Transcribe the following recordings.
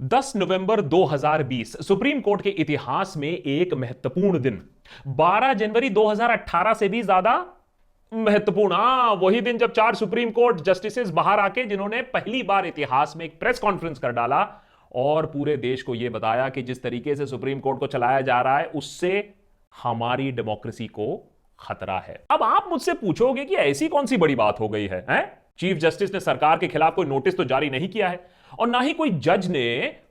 10 नवंबर 2020 supreme court के इतिहास में एक महत्वपूर्ण दिन। 12 जनवरी 2018 से भी ज्यादा महत्वपूर्ण। वही दिन जब 4 सुप्रीम कोर्ट जस्टिसेस बाहर आके जिन्होंने पहली बार इतिहास में एक प्रेस कॉन्फ्रेंस कर डाला और पूरे देश को यह बताया कि जिस तरीके से सुप्रीम कोर्ट को चलाया जा रहा है उससे हमारी डेमोक्रेसी को खतरा है। अब आप मुझसे पूछोगे कि ऐसी कौन सी बड़ी बात हो गई है, हैं? चीफ जस्टिस ने सरकार के खिलाफ कोई नोटिस तो जारी नहीं किया है और ना ही कोई जज ने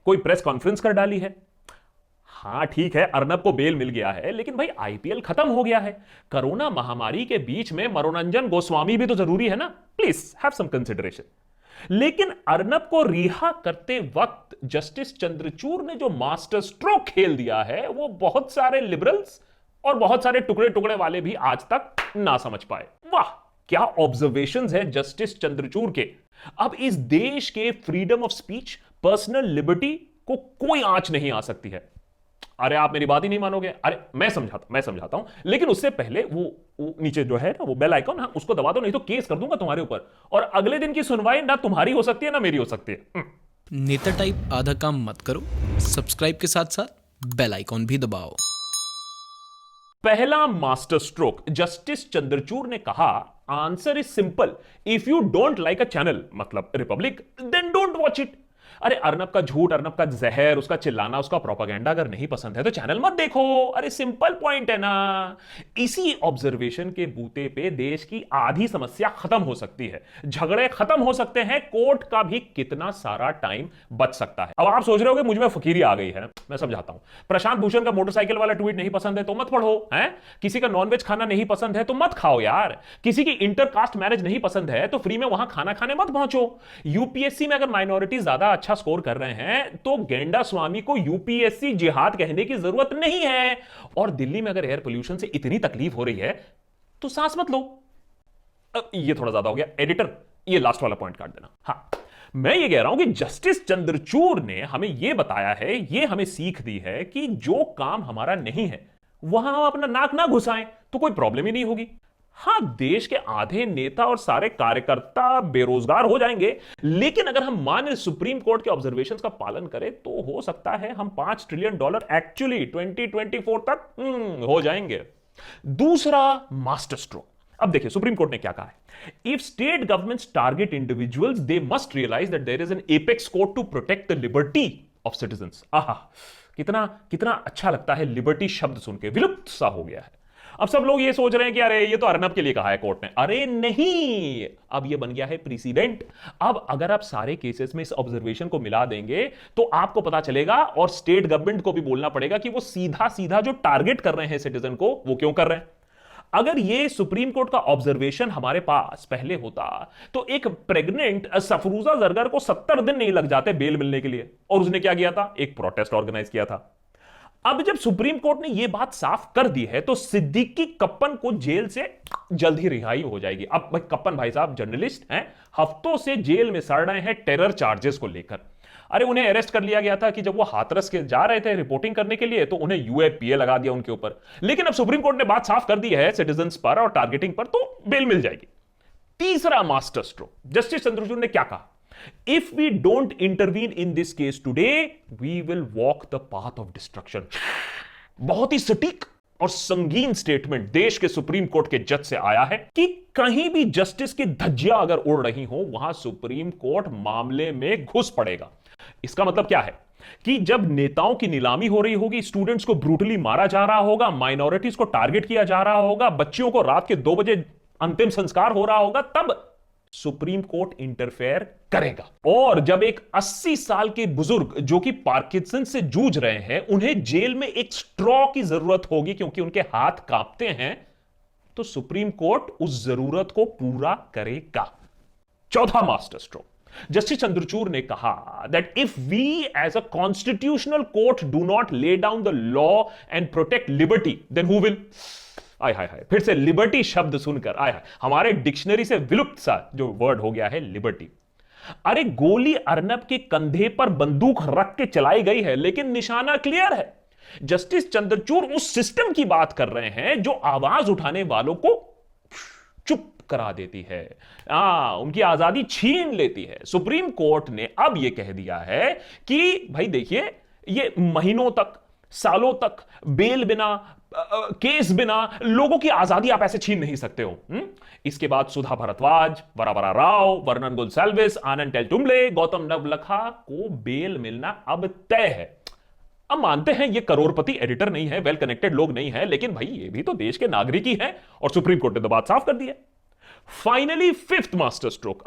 कोई प्रेस कॉन्फ्रेंस कर डाली है। हां ठीक है, अर्नब को बेल मिल गया है, लेकिन भाई आईपीएल खत्म हो गया है। कोरोना महामारी के बीच में मनोरंजन गोस्वामी भी तो जरूरी है ना। Please have some consideration. लेकिन अर्नब को रिहा करते वक्त जस्टिस चंद्रचूड़ ने जो मास्टर स्ट्रोक खेल दिया है वो बहुत सारे लिबरल्स और बहुत सारे टुकड़े टुकड़े वाले भी आज तक ना समझ पाए। वाह क्या ऑब्जर्वेशंस है जस्टिस चंद्रचूड़ के। अब इस देश के freedom of speech, personal liberty को कोई आंच नहीं आ सकती है। अरे आप मेरी बात ही नहीं मानोगे। अरे मैं समझाता हूं, लेकिन उससे पहले वो नीचे जो है ना वो बेल आइकॉन, हाँ उसको दबा दो, नहीं तो केस कर दूंगा तुम्हारे ऊपर और अगले दिन की सुनवाई ना तुम्हारी हो सकती है ना मेरी हो सकती है। नेता टाइप आधा काम मत करो, सब्सक्राइब के साथ साथ बेल आइकॉन भी दबाओ। पहला मास्टर स्ट्रोक। जस्टिस चंद्रचूड़ ने कहा answer is simple, if you don't like a channel मतलब Republic then don't watch it. अरे अर्नब का झूठ, अर्नब का जहर, उसका चिल्लाना, उसका प्रोपागेंडा अगर नहीं पसंद है तो चैनल मत देखो। अरे सिंपल पॉइंट है ना। इसी ऑब्जर्वेशन के बूते पे देश की आधी समस्या खत्म हो सकती है, झगड़े खत्म हो सकते हैं, कोर्ट का भी कितना सारा टाइम बच सकता है। अब आप सोच रहे हो कि मुझ में फकीरी आ गई है। मैं समझाता हूं। प्रशांत भूषण का मोटरसाइकिल वाला ट्वीट नहीं पसंद है तो मत पढ़ो, हैं? किसी का नॉनवेज खाना नहीं पसंद है तो मत खाओ यार। किसी की इंटरकास्ट मैरिज नहीं पसंद है तो फ्री में वहां खाना खाने मत पहुंचो। यूपीएससी में अगर माइनॉरिटी ज्यादा अच्छा स्कोर कर रहे हैं तो गेंडा स्वामी को यूपीएससी जिहाद कहने की जरूरत नहीं है। और दिल्ली में अगर एयर पोल्यूशन से इतनी तकलीफ हो रही है तो सांस मत लो। अब ये थोड़ा ज्यादा हो गया, एडिटर ये लास्ट वाला पॉइंट काट देना। हाँ मैं ये कह रहा हूं कि जस्टिस चंद्रचूड़ ने हमें यह बताया है, ये हमें सीख दी है कि जो काम हमारा नहीं है वहां हम अपना नाक ना घुसाएं तो कोई प्रॉब्लम ही नहीं होगी। हां देश के आधे नेता और सारे कार्यकर्ता बेरोजगार हो जाएंगे, लेकिन अगर हम माने सुप्रीम कोर्ट के ऑब्जर्वेशंस का पालन करें तो हो सकता है हम $5 ट्रिलियन एक्चुअली 2024 तक हो जाएंगे। दूसरा मास्टर स्ट्रोक। अब देखिए सुप्रीम कोर्ट ने क्या कहा है। If state governments target individuals they must realize that there is an apex court to protect the liberty of citizens. आहा कितना कितना अच्छा लगता है लिबर्टी शब्द सुन के, विलुप्त सा हो गया है। अब सब लोग ये सोच रहे हैं कि अरे ये तो अर्नब के लिए कहा है कोर्ट ने। अरे नहीं, अब ये बन गया है प्रेसिडेंट। अब अगर आप सारे केसेस में इस ऑब्जर्वेशन को मिला देंगे तो आपको पता चलेगा और स्टेट गवर्नमेंट को भी बोलना पड़ेगा कि वो सीधा सीधा जो टारगेट कर रहे हैं सिटीजन को वो क्यों कर रहे हैं। अगर ये सुप्रीम कोर्ट का ऑब्जर्वेशन हमारे पास पहले होता तो एक प्रेग्नेंट सफरूजा जरगर को 70 दिन नहीं लग जाते बेल मिलने के लिए, और उसने क्या किया था, एक प्रोटेस्ट ऑर्गेनाइज किया था। अब जब सुप्रीम कोर्ट ने यह बात साफ कर दी है तो सिद्दीकी कप्पन को जेल से जल्द ही रिहाई हो जाएगी। अब भाई कप्पन भाई साहब जर्नलिस्ट हैं, हफ्तों से जेल में सड़ रहे हैं टेरर चार्जेस को लेकर। अरे उन्हें अरेस्ट कर लिया गया था कि जब वो हाथरस के जा रहे थे रिपोर्टिंग करने के लिए तो उन्हें यूएपीए लगा दिया उनके ऊपर। लेकिन अब सुप्रीम कोर्ट ने बात साफ कर दी है सिटीजंस पर और टारगेटिंग पर, तो बेल मिल जाएगी। तीसरा मास्टर स्ट्रोक। जस्टिस चंद्रचूड़ ने क्या कहा, if we don't intervene in this case today we will walk the path of destruction। बहुत ही सटीक और संगीन स्टेटमेंट देश के सुप्रीम कोर्ट के जज से आया है कि कहीं भी जस्टिस की धज्जियां अगर उड़ रही हो वहां सुप्रीम कोर्ट मामले में घुस पड़ेगा। इसका मतलब क्या है कि जब नेताओं की नीलामी हो रही होगी, स्टूडेंट्स को ब्रूटली मारा जा रहा होगा, माइनॉरिटीज को टारगेट किया जा रहा होगा, बच्चियों को रात के 2 बजे अंतिम संस्कार हो रहा होगा, तब सुप्रीम कोर्ट इंटरफेयर करेगा। और जब एक 80 साल के बुजुर्ग जो कि पार्किंसन से जूझ रहे हैं उन्हें जेल में एक स्ट्रॉ की जरूरत होगी क्योंकि उनके हाथ कांपते हैं, तो सुप्रीम कोर्ट उस जरूरत को पूरा करेगा। चौथा मास्टर स्ट्रोक। जस्टिस चंद्रचूड़ ने कहा that if we as a constitutional court do not lay down the law and protect liberty then who will. आय हाय हाय, फिर से लिबर्टी शब्द सुनकर आय हाय हमारे डिक्शनरी से विलुप्त सा जो वर्ड हो गया है लिबर्टी। अरे गोली अर्नब के कंधे पर बंदूक रख के चलाई गई है लेकिन निशाना क्लियर है। जस्टिस चंद्रचूड़ उस सिस्टम की बात कर रहे हैं जो आवाज उठाने वालों को चुप करा देती है, उनकी आजादी छीन लेती है। सुप्रीम कोर्ट ने अब यह कह दिया है कि भाई देखिए, ये महीनों तक, सालों तक बेल बिना, केस बिना लोगों की आजादी आप ऐसे छीन नहीं सकते हो। इसके बाद सुधा भारद्वाज, वरावरा राव, वर्नन गोन्साल्विस, आनंद टेलटुम्बले, गौतम नवलखा को बेल मिलना अब तय है। अब मानते हैं ये करोड़पति एडिटर नहीं है, वेल कनेक्टेड लोग नहीं है, लेकिन भाई ये भी तो देश के नागरिक ही हैं, और सुप्रीम कोर्ट ने तो बात साफ कर दी है। फाइनली फिफ्थ मास्टर स्ट्रोक,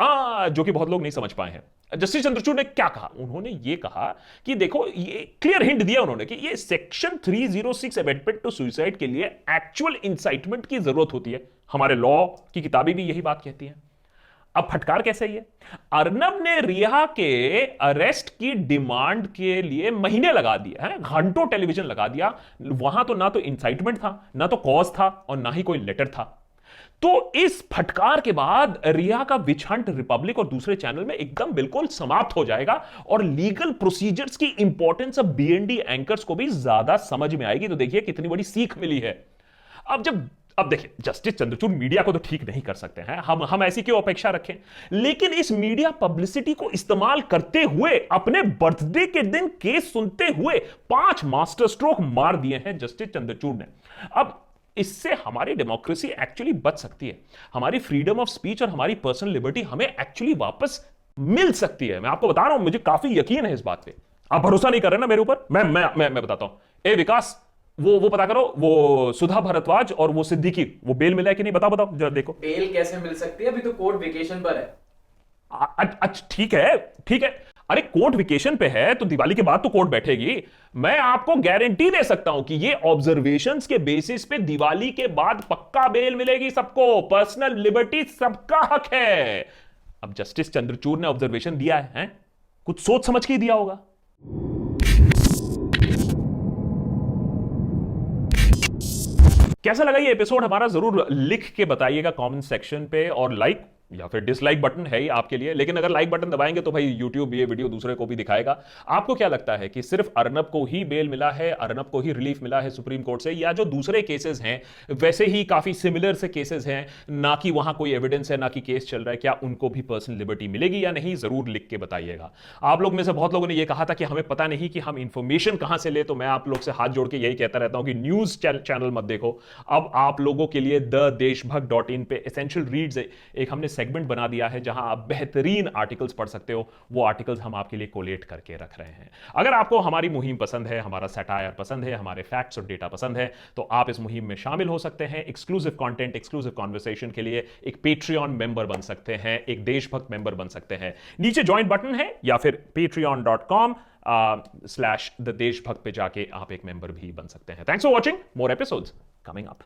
जो कि बहुत लोग नहीं समझ पाए हैं। जस्टिस चंद्रचूड़ ने क्या कहा? उन्होंने ये कहा कि देखो, ये क्लियर हिंट दिया उन्होंने कि ये सेक्शन 306 अबेटमेंट टू सुसाइड के लिए एक्चुअल इंसाइटमेंट की जरूरत होती है। हमारे लॉ की किताबें भी यही बात कहती हैं। अब फटकार कैसे? ये अर्नब ने रिया के अरेस्ट की डिमांड के लिए महीने लगा दिए हैं, घंटों टेलीविजन लगा दिया। वहां तो ना तो इंसाइटमेंट था, ना तो कॉज था, और ना ही कोई लेटर था। तो इस फटकार के बाद रिया का विच हंट रिपब्लिक और दूसरे चैनल में एकदम बिल्कुल समाप्त हो जाएगा, और लीगल प्रोसीजर्स की इंपॉर्टेंस ऑफ बीएनडी एंकर्स को भी ज्यादा समझ में आएगी। तो देखिए कितनी बड़ी सीख मिली है। अब देखिए, जस्टिस चंद्रचूड़ मीडिया को तो ठीक नहीं कर सकते हैं, हम ऐसी क्यों अपेक्षा रखें, लेकिन इस मीडिया पब्लिसिटी को इस्तेमाल करते हुए अपने बर्थडे के दिन केस सुनते हुए 5 मास्टर स्ट्रोक मार दिए हैं जस्टिस चंद्रचूड़ ने। अब इससे हमारी डेमोक्रेसी एक्चुअली बच सकती है, हमारी फ्रीडम ऑफ स्पीच और हमारी पर्सनल लिबर्टी हमें एक्चुअली वापस मिल सकती है। मैं आपको बता रहा हूं, मुझे काफी यकीन है इस बात पे। आप भरोसा नहीं कर रहे ना मेरे ऊपर? मैं बताता हूं। ए विकास, वो पता करो, वो सुधा भारद्वाज और वो सिद्दीकी, वो बेल मिला है कि नहीं? बताओ जरा देखो। बेल कैसे मिल सकती है? अभी तो कोर्ट वेकेशन पर है। अच्छा ठीक है। अरे कोर्ट वेकेशन पे है तो दिवाली के बाद तो कोर्ट बैठेगी। मैं आपको गारंटी दे सकता हूं कि ये ऑब्जर्वेशंस के बेसिस पे दिवाली के बाद पक्का बेल मिलेगी सबको। पर्सनल लिबर्टी सबका हक है। अब जस्टिस चंद्रचूड़ ने ऑब्जर्वेशन दिया है, कुछ सोच समझ के ही दिया होगा। कैसा लगा ये एपिसोड हमारा? जरूर लिख के बताइएगा कमेंट सेक्शन पे, और लाइक या फिर डिसलाइक बटन है ही आपके लिए, लेकिन अगर लाइक बटन दबाएंगे तो भाई YouTube ये वीडियो दूसरे को भी दिखाएगा। आपको क्या लगता है कि सिर्फ अर्नब को ही बेल मिला है, अर्नब को ही रिलीफ मिला है सुप्रीम कोर्ट से, या जो दूसरे केसेस हैं वैसे ही काफी सिमिलर से केसेस हैं, ना कि वहां कोई एविडेंस है, ना कि केस चल रहा है, क्या उनको भी पर्सनल लिबर्टी मिलेगी या नहीं? जरूर लिख के बताइएगा। आप लोग में से बहुत लोगों ने यह कहा था कि हमें पता नहीं कि हम इंफॉर्मेशन कहां से ले, तो मैं आप लोग से हाथ जोड़ के यही कहता रहता हूं कि न्यूज चैनल मत देखो। अब आप लोगों के लिए देशभक्त.in पे एसेंशियल रीड्स एक हमने सेगमेंट बना दिया है, जहां आप बेहतरीन आर्टिकल्स पढ़ सकते हो। वो आर्टिकल्स हम आपके लिए कोलेट करके रख रहे हैं। अगर आपको हमारी मुहिम पसंद है, हमारा सैटायर पसंद है, हमारे फैक्ट्स और डेटा पसंद है, तो आप इस मुहिम में शामिल हो सकते हैं। एक्सक्लूसिव कंटेंट, एक्सक्लूसिव कॉन्वर्सेशन के लिए एक पेट्रियन मेंबर बन सकते हैं, एक देशभक्त मेंबर बन सकते हैं। नीचे ज्वाइन बटन है, या फिर patreon.com/द देशभक्त पे जाके आप एक मेंबर भी बन सकते हैं। Thanks for watching, more episodes coming up.